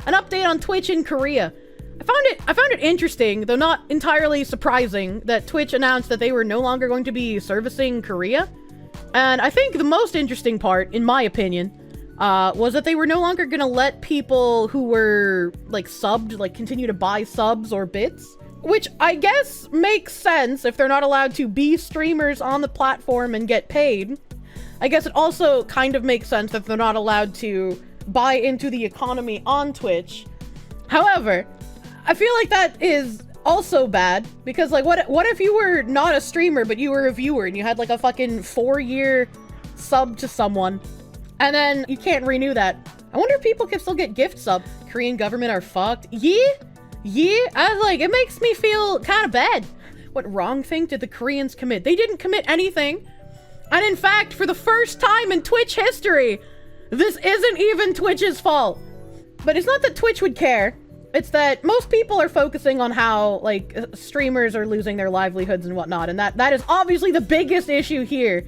an update on Twitch in Korea. I found it interesting, though not entirely surprising, that Twitch announced that they were no longer going to be servicing Korea. And I think the most interesting part, in my opinion, was that they were no longer gonna let people who were, like, subbed, like, continue to buy subs or bits. Which I guess makes sense if they're not allowed to be streamers on the platform and get paid. I guess it also kind of makes sense that they're not allowed to buy into the economy on Twitch. However, I feel like that is also bad, because, like, what if you were not a streamer, but you were a viewer, and you had, like, a fucking 4-year sub to someone, and then you can't renew that? I wonder if people can still get gift sub. Korean government are fucked. Yeah, it makes me feel kind of bad. What wrong thing did the Koreans commit? They didn't commit anything. And in fact, for the first time in Twitch history, this isn't even Twitch's fault. But it's not that Twitch would care. It's that most people are focusing on how, like, streamers are losing their livelihoods and whatnot, and that is obviously the biggest issue here.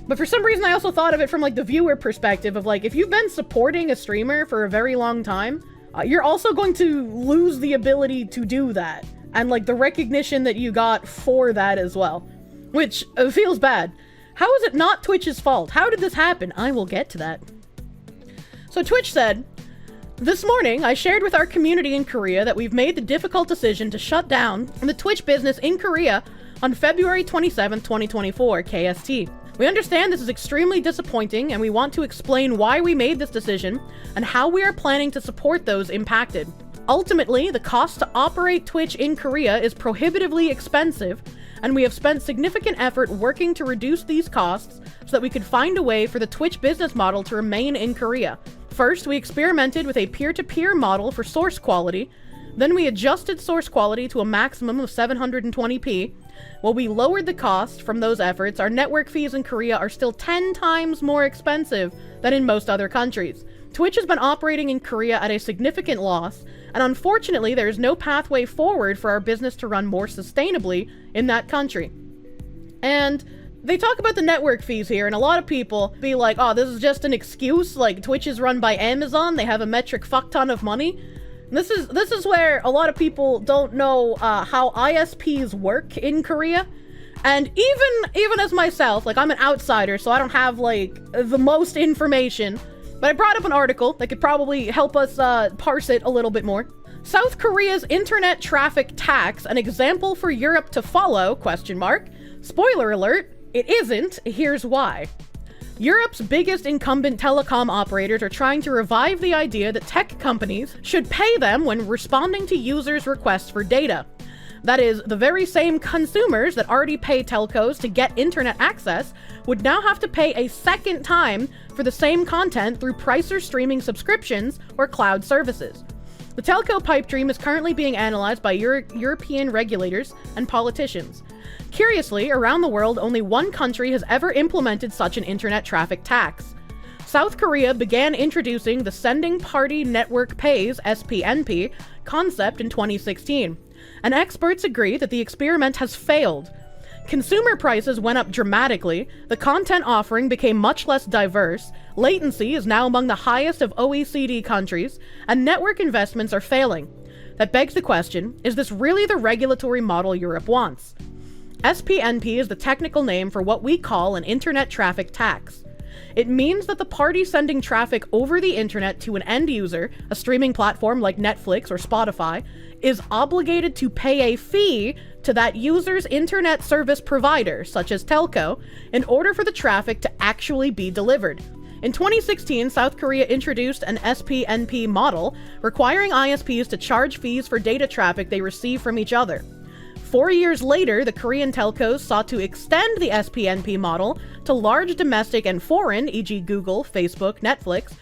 But for some reason, I also thought of it from, like, the viewer perspective of, like, if you've been supporting a streamer for a very long time, you're also going to lose the ability to do that, and, like, the recognition that you got for that as well, which feels bad. How is it not Twitch's fault? How did this happen? I will get to that. So Twitch said, "This morning, I shared with our community in Korea that we've made the difficult decision to shut down the Twitch business in Korea on February 27, 2024, KST. We understand this is extremely disappointing, and we want to explain why we made this decision and how we are planning to support those impacted. Ultimately, the cost to operate Twitch in Korea is prohibitively expensive, and we have spent significant effort working to reduce these costs so that we could find a way for the Twitch business model to remain in Korea. First, we experimented with a peer-to-peer model for source quality. Then we adjusted source quality to a maximum of 720p. While we lowered the cost from those efforts, our network fees in Korea are still 10 times more expensive than in most other countries. Twitch has been operating in Korea at a significant loss, and unfortunately there is no pathway forward for our business to run more sustainably in that country." And they talk about the network fees here, and a lot of people be like, oh, this is just an excuse, like, Twitch is run by Amazon, they have a metric fuck ton of money. And this is where a lot of people don't know how ISPs work in Korea. And even as myself, like, I'm an outsider, so I don't have, like, the most information, but I brought up an article that could probably help us parse it a little bit more. South Korea's internet traffic tax, an example for Europe to follow, ? Spoiler alert, it isn't. Here's why. Europe's biggest incumbent telecom operators are trying to revive the idea that tech companies should pay them when responding to users' requests for data. That is, the very same consumers that already pay telcos to get internet access would now have to pay a second time for the same content through pricer streaming subscriptions or cloud services. The telco pipe dream is currently being analyzed by European regulators and politicians. Curiously, around the world, only one country has ever implemented such an internet traffic tax. South Korea began introducing the Sending Party Network Pays (SPNP) concept in 2016, and experts agree that the experiment has failed. Consumer prices went up dramatically, the content offering became much less diverse, latency is now among the highest of OECD countries, and network investments are failing. That begs the question, is this really the regulatory model Europe wants? SPNP is the technical name for what we call an internet traffic tax. It means that the party sending traffic over the internet to an end user, a streaming platform like Netflix or Spotify, is obligated to pay a fee to that user's internet service provider, such as telco, in order for the traffic to actually be delivered. In 2016, South Korea introduced an SPNP model requiring ISPs to charge fees for data traffic they receive from each other. 4 years later, the Korean telcos sought to extend the SPNP model to large domestic and foreign, e.g. Google, Facebook, Netflix,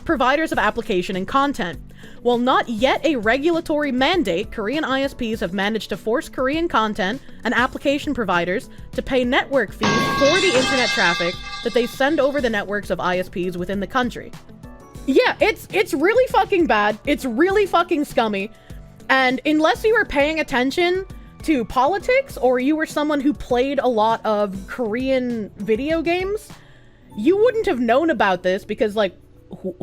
providers of application and content. While not yet a regulatory mandate, Korean ISPs have managed to force Korean content and application providers to pay network fees for the internet traffic that they send over the networks of ISPs within the country. Yeah, it's really fucking bad. It's really fucking scummy. And unless you are paying attention to politics, or you were someone who played a lot of Korean video games, you wouldn't have known about this because, like,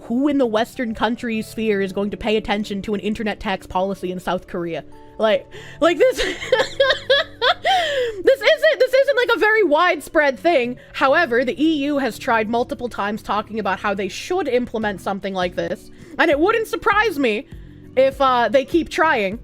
who in the Western country sphere is going to pay attention to an internet tax policy in South Korea? Like this, this isn't like a very widespread thing. However, the EU has tried multiple times talking about how they should implement something like this, and it wouldn't surprise me if they keep trying.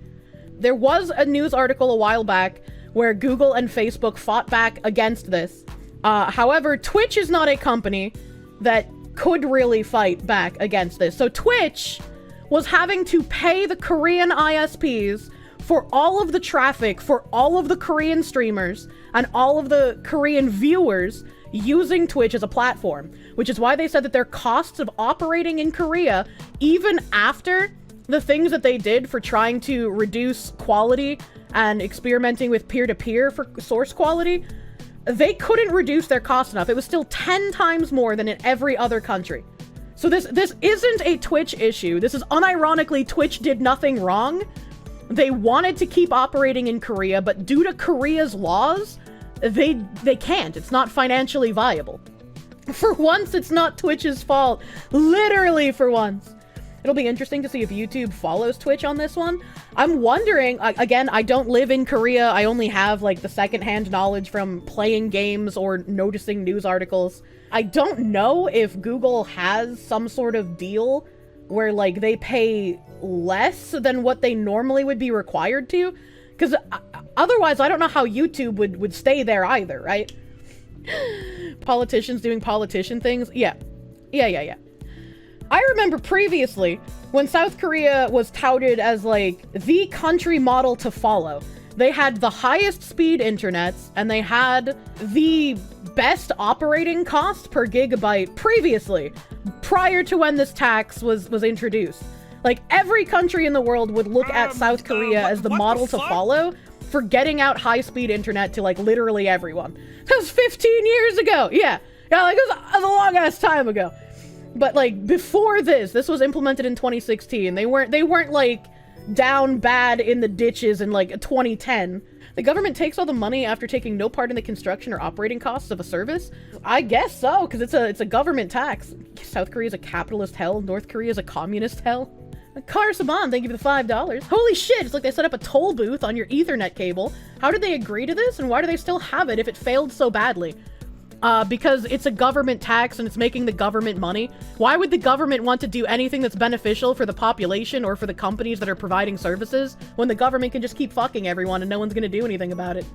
There was a news article a while back where Google and Facebook fought back against this. However, Twitch is not a company that could really fight back against this. So Twitch was having to pay the Korean ISPs for all of the traffic, for all of the Korean streamers, and all of the Korean viewers using Twitch as a platform, which is why they said that their costs of operating in Korea, even after the things that they did for trying to reduce quality and experimenting with peer-to-peer for source quality, they couldn't reduce their costs enough. It was still 10 times more than in every other country. So this isn't a Twitch issue. This is unironically, Twitch did nothing wrong. They wanted to keep operating in Korea, but due to Korea's laws, they can't. It's not financially viable. For once, it's not Twitch's fault. Literally for once. It'll be interesting to see if YouTube follows Twitch on this one. I'm wondering, again, I don't live in Korea. I only have like the secondhand knowledge from playing games or noticing news articles. I don't know if Google has some sort of deal where like they pay less than what they normally would be required to, because otherwise I don't know how YouTube would stay there either, right? Politicians doing politician things. Yeah. I remember previously when South Korea was touted as like the country model to follow. They had the highest speed internets and they had the best operating cost per gigabyte previously, prior to when this tax was introduced. Like every country in the world would look at South Korea as the model to follow for getting out high-speed internet to like literally everyone. That was 15 years ago. Yeah, like it was a long-ass time ago. But like before this was implemented in 2016. They weren't like down bad in the ditches in like 2010. The government takes all the money after taking no part in the construction or operating costs of a service? I guess so, because it's a government tax. South Korea is a capitalist hell. North Korea is a communist hell. Car Saban, thank you for the $5. Holy shit, it's like they set up a toll booth on your Ethernet cable. How did they agree to this, and why do they still have it if it failed so badly? Because it's a government tax and it's making the government money. Why would the government want to do anything that's beneficial for the population or for the companies that are providing services when the government can just keep fucking everyone and no one's gonna do anything about it?